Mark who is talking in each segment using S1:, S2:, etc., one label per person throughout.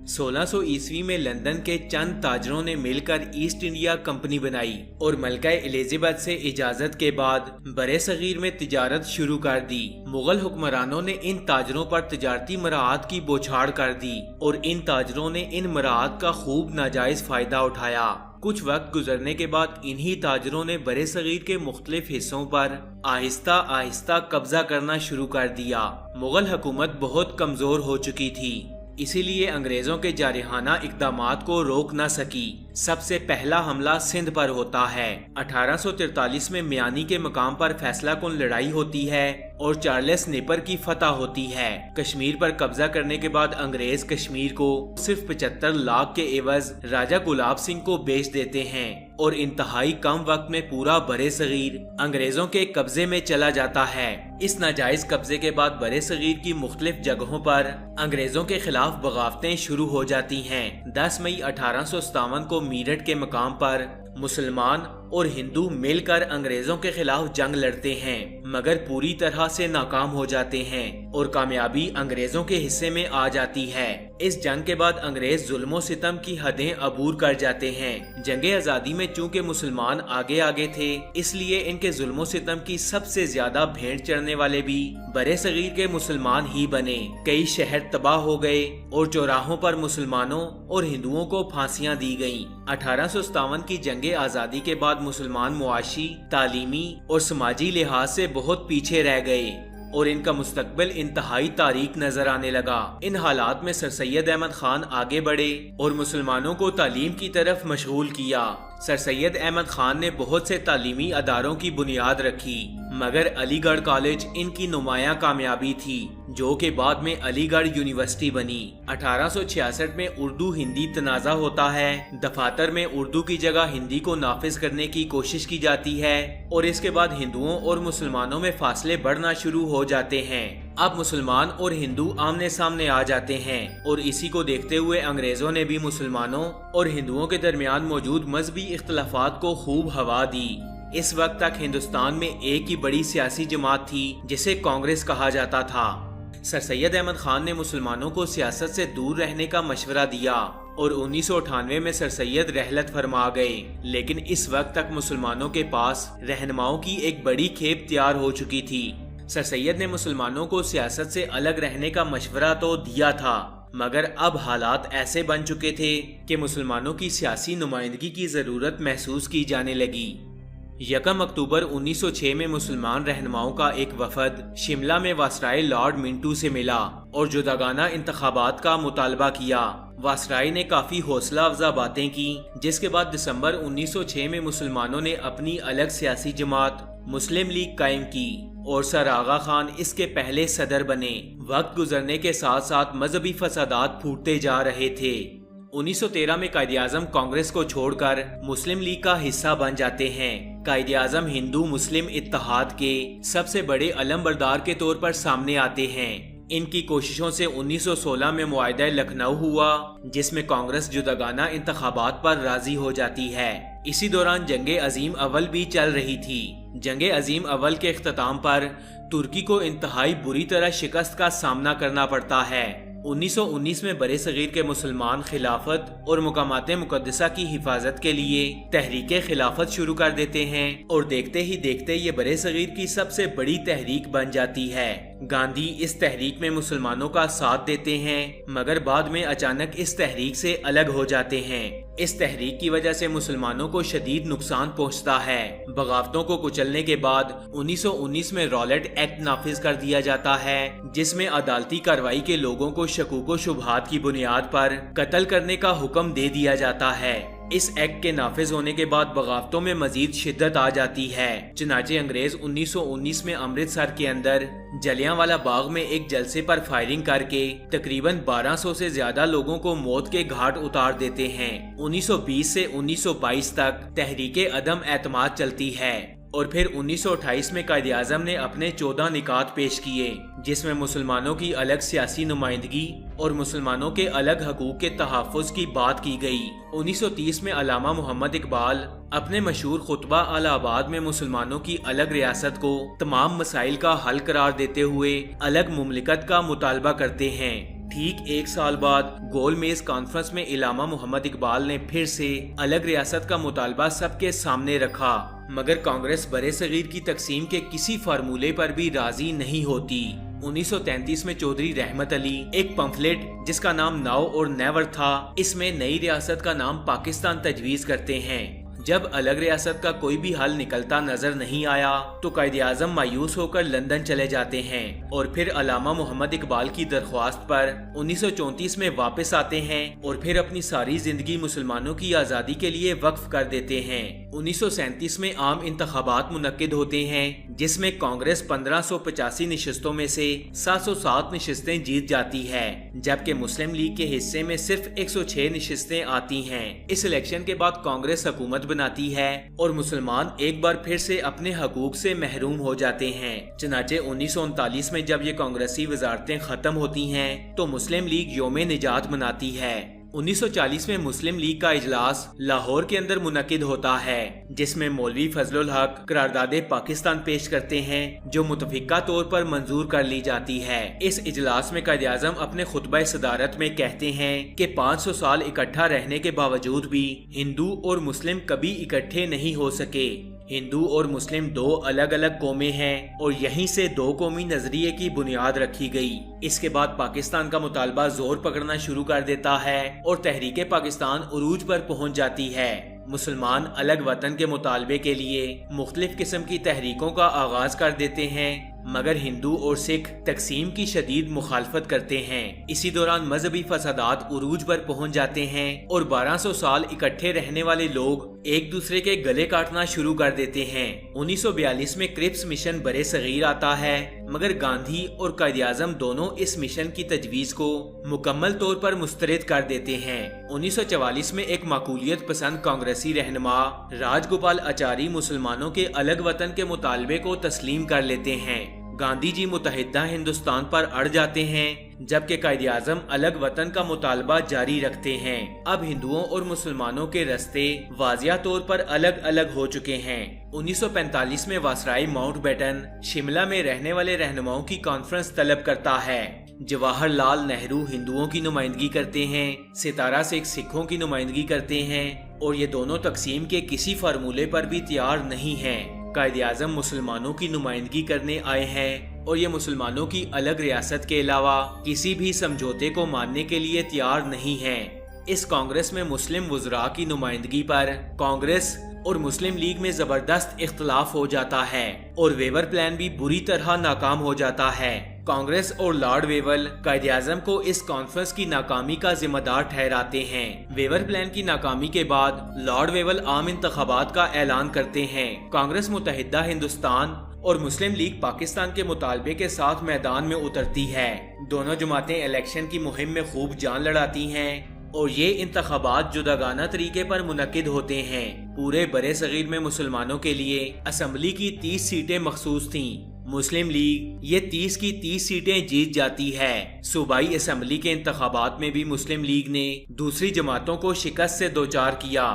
S1: 1600 ईस्वी में लंदन के चंद ताजरों ने मिलकर ईस्ट इंडिया कंपनी बनाई और मलका एलिजाबेथ से इजाजत के बाद बरे सगीर में तिजारत शुरू कर दी। मुगल हुक्मरानों ने इन ताजरों पर तिजारती मराहत की बौछार कर दी और इन ताजरों ने इन मराहत का खूब नाजायज फायदा उठाया। कुछ वक्त गुजरने के बाद इन्हीं ताजरों ने बरे सगीर के मुख्तलिफ हिस्सों पर आहिस्ता आहिस्ता कब्जा करना शुरू कर दिया। मुगल हुकूमत बहुत कमजोर हो चुकी थी, इसीलिए अंग्रेजों के जारहाना इक़दामात को रोक न सकी। सबसे पहला हमला सिंध पर होता है। 1843 में मियानी के मकाम पर फैसला कुन लड़ाई होती है और चार्ल्स नेपर की फतह होती है। कश्मीर पर कब्जा करने के बाद अंग्रेज कश्मीर को सिर्फ 75 लाख के एवज राजा गुलाब सिंह को बेच देते हैं और इंतहाई कम वक्त में पूरा बरे सगीर अंग्रेजों के कब्जे में चला जाता है। इस नाजायज कब्जे के बाद बरे सगीर की मुख्तलिफ जगहों पर अंग्रेजों के खिलाफ बगावतें शुरू हो जाती हैं। 10 मई 1857 को मीरठ के मकाम पर मुसलमान और हिंदू मिलकर अंग्रेजों के खिलाफ जंग लड़ते हैं, मगर पूरी तरह से नाकाम हो जाते हैं और कामयाबी अंग्रेजों के हिस्से में आ जाती है। इस जंग के बाद अंग्रेज जुल्मो सितम की हदें अबूर कर जाते हैं। जंगे आजादी में चूंकि मुसलमान आगे आगे थे, इसलिए इनके जुल्मो सितम की सबसे ज्यादा भेंट चढ़ने वाले भी बरे सगीर के मुसलमान ही बने। कई शहर तबाह हो गए और चौराहों पर मुसलमानों और हिंदुओं को फांसियां दी गयी। 1857 की जंगे आजादी के बाद मुसलमान मुआशी, तालीमी और समाजी लिहाज से बहुत पीछे रह गए और इनका मुस्तकबिल इंतहाई तारीक नजर आने लगा। इन हालात में सर सैयद अहमद खान आगे बढ़े और मुसलमानों को तालीम की तरफ मशगूल किया। सर सैयद अहमद खान ने बहुत से तालीमी अदारों की बुनियाद रखी, मगर अलीगढ़ कॉलेज इनकी नुमाया कामयाबी थी, जो के बाद में अलीगढ़ यूनिवर्सिटी बनी। 1866 में उर्दू हिंदी तनाज़ा होता है। दफातर में उर्दू की जगह हिंदी को नाफिज करने की कोशिश की जाती है और इसके बाद हिंदुओं और मुसलमानों में फासले बढ़ना शुरू हो जाते हैं। अब मुसलमान और हिंदू आमने सामने आ जाते हैं और इसी को देखते हुए अंग्रेजों ने भी मुसलमानों और हिंदुओं के दरमियान मौजूद मजहबी इख्तलाफात को खूब हवा दी। इस वक्त तक हिंदुस्तान में एक ही बड़ी सियासी जमात थी जिसे कांग्रेस कहा जाता था। सर सैयद अहमद खान ने मुसलमानों को सियासत से दूर रहने का मशवरा दिया और 1998 में सर सैयद रहलत फरमा गए, लेकिन इस वक्त तक मुसलमानों के पास रहनुमाओं की एक बड़ी खेप तैयार हो चुकी थी। सर सैयद ने मुसलमानों को सियासत से अलग रहने का मशवरा तो दिया था, मगर अब हालात ऐसे बन चुके थे कि मुसलमानों की सियासी नुमाइंदगी की जरूरत महसूस की जाने लगी। 1 अक्टूबर 1906 में मुसलमान रहनुमाओं का एक वफद शिमला में वासराय लॉर्ड मिंटू से मिला और जुदागाना इंतखाबात का मुतालबा किया। वासराय ने काफी हौसला अफजा बातें की, जिसके बाद दिसंबर 1906 में मुसलमानों ने अपनी अलग सियासी जमात मुस्लिम लीग कायम की और सर आगा खान इसके पहले सदर बने। वक्त गुजरने के साथ साथ मजहबी फसादात फूटते जा रहे थे। 1913 में कायद-ए-आज़म कांग्रेस को छोड़कर मुस्लिम लीग का हिस्सा बन जाते हैं। कायद-ए-आज़म हिंदू मुस्लिम इत्तेहाद के सबसे बड़े अलमबरदार के तौर पर सामने आते हैं। इनकी कोशिशों से 1916 में मुआहदा लखनऊ हुआ, जिसमें कांग्रेस जुदागाना इंतखाबात पर राजी हो जाती है। इसी दौरान जंगे अजीम अव्वल भी चल रही थी। जंगे अजीम अव्वल के इख्तिताम पर तुर्की को इंतहाई बुरी तरह शिकस्त का सामना करना पड़ता है। 1919 में बरे सगीर के मुसलमान खिलाफत और मुकामात मुकद्दसा की हिफाजत के लिए तहरीक खिलाफत शुरू कर देते हैं और देखते ही देखते ये बरे सगीर की सबसे बड़ी तहरीक बन जाती है। गांधी इस तहरीक में मुसलमानों का साथ देते हैं, मगर बाद में अचानक इस तहरीक से अलग हो जाते हैं। इस तहरीक की वजह से मुसलमानों को शदीद नुकसान पहुंचता है। बगावतों को कुचलने के बाद 1919 में रॉलेट एक्ट नाफिज कर दिया जाता है, जिसमें अदालती कार्रवाई के लोगों को शकूक व शुबहात की बुनियाद पर कत्ल करने का हुक्म दे दिया जाता है। इस एक्ट के नाफिज होने के बाद बगावतों में मजीद शिद्दत आ जाती है। चुनाचे अंग्रेज 1919 में अमृतसर के अंदर जलियांवाला बाग में एक जलसे पर फायरिंग करके तकरीबन 1200 से ज्यादा लोगों को मौत के घाट उतार देते हैं। 1920 से 1922 तक तहरीके अदम एतमाद चलती है और फिर 1928 में कायद-ए-आज़म ने अपने 14 निकात पेश किए, जिसमें मुसलमानों की अलग सियासी नुमाइंदगी और मुसलमानों के अलग हकूक के तहफ़्फ़ुज़ की बात की गई। 1930 में अल्लामा मोहम्मद इकबाल अपने मशहूर खुतबा अलाहाबाद में मुसलमानों की अलग रियासत को तमाम मसाइल का हल करार देते हुए अलग मुमलिकत का मुतालबा करते हैं। ठीक 1 साल बाद गोल मेज कॉन्फ्रेंस में इलामा मोहम्मद इकबाल ने फिर से अलग रियासत का मुतालबा सबके सामने रखा, मगर कांग्रेस बरे सगीर की तकसीम के किसी फार्मूले पर भी राजी नहीं होती। 1933 में चौधरी रहमत अली एक पंफलेट जिसका नाम नाउ और नेवर था, इसमें नई रियासत का नाम पाकिस्तान तजवीज करते हैं। जब अलग रियासत का कोई भी हल निकलता नजर नहीं आया तो कायदे आजम मायूस होकर लंदन चले जाते हैं और फिर अलामा मोहम्मद इकबाल की दरख्वास्त पर 1934 में वापस आते हैं और फिर अपनी सारी जिंदगी मुसलमानों की आज़ादी के लिए वक्फ कर देते हैं। 1937 में आम इंतखाबात मुनक्किद होते हैं जिसमें कांग्रेस 1585 नशिस्तों में से 707 नशिस्तें जीत जाती है, जबकि मुस्लिम लीग के हिस्से में सिर्फ 106 नशिस्तें आती हैं। इस इलेक्शन के बाद कांग्रेस हुकूमत बनाती है और मुसलमान एक बार फिर से अपने हकूक से महरूम हो जाते हैं। चनाचे 1939 में जब ये कांग्रेसी वजारतें खत्म होती हैं तो मुस्लिम लीग यौम निजात मनाती है। 1940 में मुस्लिम लीग का इजलास लाहौर के अंदर मुनक्किद होता है जिसमें मौलवी फजलुल हक करारदादे पाकिस्तान पेश करते हैं जो मुतफिका तौर पर मंजूर कर ली जाती है। इस इजलास में कायदे आज़म अपने खुतबा सदारत में कहते हैं कि 500 साल इकट्ठा रहने के बावजूद भी हिंदू और मुस्लिम कभी इकट्ठे नहीं हो सके। हिंदू और मुस्लिम दो अलग अलग कौमें हैं और यहीं से दो कौमी नजरिए की बुनियाद रखी गई। इसके बाद पाकिस्तान का मुतालबा जोर पकड़ना शुरू कर देता है और तहरीके पाकिस्तान उरूज पर पहुंच जाती है। मुसलमान अलग वतन के मुतालबे के लिए मुख्तलिफ किस्म की तहरीकों का आगाज कर देते हैं, मगर हिंदू और सिख तकसीम की शदीद मुखालफत करते हैं। इसी दौरान मजहबी फसादात उरूज पर पहुंच जाते हैं और 1200 साल इकट्ठे रहने वाले लोग एक दूसरे के गले काटना शुरू कर देते हैं। 1942 में क्रिप्स मिशन बरे सगीर आता है, मगर गांधी और कायदे आज़म दोनों इस मिशन की तजवीज को मुकम्मल तौर पर मुस्तरद कर देते हैं। 1944 में एक माकूलियत पसंद कांग्रेसी रहनुमा राजगोपाल आचारी मुसलमानों के अलग वतन के मुतालबे को तस्लीम कर लेते हैं। गांधी जी मुत्तहिदा हिंदुस्तान पर अड़ जाते हैं, जबकि कायदे आज़म अलग वतन का मुतालबा जारी रखते हैं। अब हिंदुओं और मुसलमानों के रास्ते वाजिया तौर पर अलग अलग हो चुके हैं। 1945 में वासराय माउंटबेटन शिमला में रहने वाले रहनुमाओं की कॉन्फ्रेंस तलब करता है। जवाहरलाल नेहरू हिंदुओं की नुमाइंदगी करते हैं, सितारा शेख सिखों की नुमाइंदगी करते हैं और ये दोनों तकसीम के किसी फार्मूले पर भी तैयार नहीं हैं। कायदे आज़म मुसलमानों की नुमाइंदगी करने आए हैं और ये मुसलमानों की अलग रियासत के अलावा किसी भी समझौते को मानने के लिए तैयार नहीं हैं। इस कांग्रेस में मुस्लिम वज़रा की नुमाइंदगी पर कांग्रेस और मुस्लिम लीग में जबरदस्त इख्तलाफ हो जाता है और वेवर प्लान भी बुरी तरह नाकाम हो जाता है। कांग्रेस और लॉर्ड वेवल कायदे आज़म को इस कॉन्फ्रेंस की नाकामी का जिम्मेदार ठहराते हैं। वेवर प्लान की नाकामी के बाद लॉर्ड वेवल आम इंतखाबात का ऐलान करते हैं। कांग्रेस मुत्तहिदा हिंदुस्तान और मुस्लिम लीग पाकिस्तान के मुतालबे के साथ मैदान में उतरती है। दोनों जमातें इलेक्शन की मुहिम में खूब जान लड़ाती हैं और ये इंतखाबात जुदागाना तरीके पर मुनक्किद होते हैं। पूरे बरे सगीर में मुसलमानों के लिए असम्बली की 30 सीटें मखसूस थीं। मुस्लिम लीग ये 30 की 30 सीटें जीत जाती है। सूबाई असम्बली के इंतखाबात में भी मुस्लिम लीग ने दूसरी जमातों को शिकस्त से दोचार किया।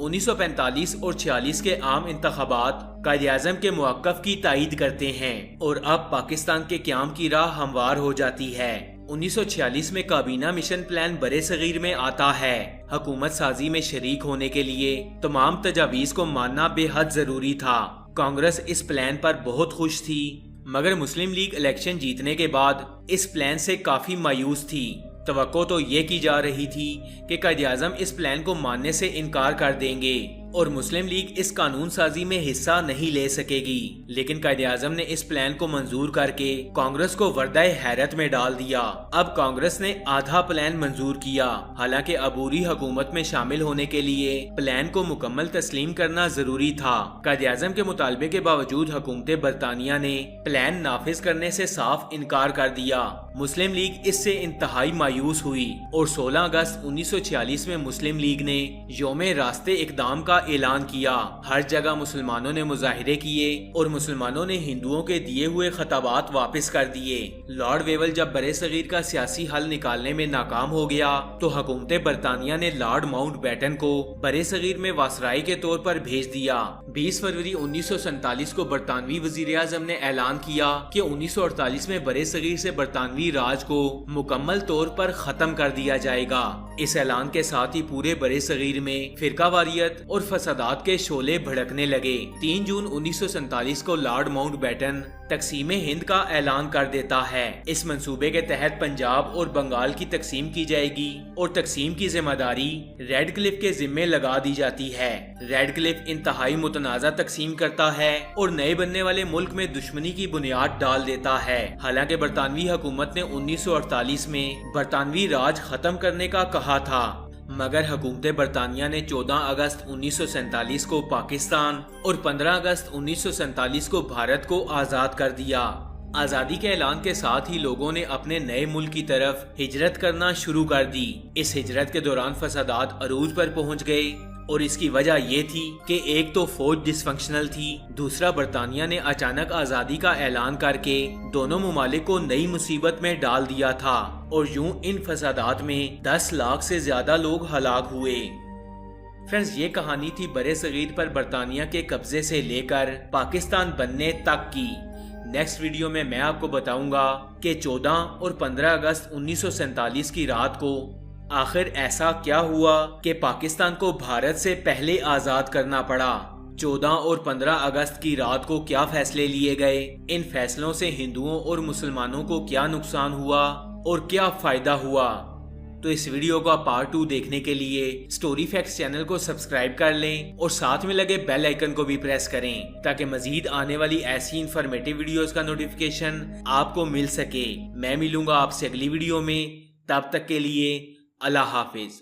S1: 1945 और 46 के आम इंतखाबात कायदे आज़म के मुवक्कफ की तायीद करते हैं और अब पाकिस्तान के क़याम की राह हमवार हो जाती है। 1946 में काबीना मिशन प्लान बरे सगीर में आता है। हुकूमत साजी में शरीक होने के लिए तमाम तजावीज़ को मानना बेहद जरूरी था। कांग्रेस इस प्लान पर बहुत खुश थी, मगर मुस्लिम लीग इलेक्शन जीतने के बाद इस प्लान से काफी मायूस थी। तवक्को तो ये की जा रही थी कि कायदे आज़म इस प्लान को मानने से इनकार कर देंगे और मुस्लिम लीग इस कानून साजी में हिस्सा नहीं ले सकेगी, लेकिन कायदे आज़म ने इस प्लान को मंजूर करके कांग्रेस को वर्दाए हैरत में डाल दिया। अब कांग्रेस ने आधा प्लान मंजूर किया, हालांकि अबूरी हुकूमत में शामिल होने के लिए प्लान को मुकम्मल तस्लीम करना जरूरी था। कायदे आज़म के मुतालबे के बावजूद हुकूमत बरतानिया ने प्लान नाफिज करने से साफ इनकार कर दिया। मुस्लिम लीग इससे इंतहाई मायूस हुई और 16 अगस्त 1946 में मुस्लिम लीग ने यौम रास्ते इक़दाम का اعلان کیا۔ ہر جگہ مسلمانوں نے مظاہرے کیے اور مسلمانوں نے ہندوؤں کے دیے ہوئے خطابات واپس کر دیے۔ لارڈ ویول جب برے صغیر کا سیاسی حل نکالنے میں ناکام ہو گیا تو حکومت برطانیہ نے لارڈ ماؤنٹ بیٹن کو برے صغیر میں واسرائی کے طور پر بھیج دیا۔ 20 فروری 1947 کو برطانوی وزیر اعظم نے اعلان کیا کہ 1948 میں برے صغیر سے برطانوی راج کو مکمل طور پر ختم کر دیا جائے گا۔ اس اعلان کے ساتھ ہی پورے برے صغیر میں فرقہ واریت اور فسادات کے شعلے بھڑکنے لگے۔ 3 جون 1947 کو لارڈ ماؤنٹ بیٹن تقسیم ہند کا اعلان کر دیتا ہے۔ اس منصوبے کے تحت پنجاب اور بنگال کی تقسیم کی جائے گی اور تقسیم کی ذمہ داری ریڈ کلف کے ذمے لگا دی جاتی ہے۔ ریڈ کلف انتہائی متنازع تقسیم کرتا ہے اور نئے بننے والے ملک میں دشمنی کی بنیاد ڈال دیتا ہے۔ حالانکہ برطانوی حکومت نے 1948 میں برطانوی راج ختم کرنے کا کہا تھا، مگر حکومت برطانیہ نے 14 اگست 1947 کو پاکستان اور 15 اگست 1947 کو بھارت کو آزاد کر دیا۔ آزادی کے اعلان کے ساتھ ہی لوگوں نے اپنے نئے ملک کی طرف ہجرت کرنا شروع کر دی۔ اس ہجرت کے دوران فسادات عروج پر پہنچ گئے اور اس کی وجہ یہ تھی کہ ایک تو فوج ڈس فنکشنل تھی، دوسرا برطانیہ نے اچانک آزادی کا اعلان کر کے دونوں ممالک کو نئی مصیبت میں ڈال دیا تھا، اور یوں ان فسادات میں 10 لاکھ سے زیادہ لوگ ہلاک ہوئے۔ فرینڈز، یہ کہانی تھی برے صغیر پر برطانیہ کے قبضے سے لے کر پاکستان بننے تک کی۔ نیکسٹ ویڈیو میں آپ کو بتاؤں گا کہ 14 اور 15 اگست 1947 کی رات کو آخر ایسا کیا ہوا کہ پاکستان کو بھارت سے پہلے آزاد کرنا پڑا۔ 14 اور 15 اگست کی رات کو کیا فیصلے لیے گئے، ان فیصلوں سے ہندوؤں اور مسلمانوں کو کیا نقصان ہوا اور کیا فائدہ ہوا۔ تو اس ویڈیو کا پارٹ 2 دیکھنے کے لیے سٹوری فیکٹس چینل کو سبسکرائب کر لیں اور ساتھ میں لگے بیل آئیکن کو بھی پریس کریں تاکہ مزید آنے والی ایسی انفارمیٹیو ویڈیوز کا نوٹیفیکیشن آپ کو مل سکے۔ میں ملوں گا آپ سے اگلی ویڈیو میں، تب تک کے لیے اللہ حافظ۔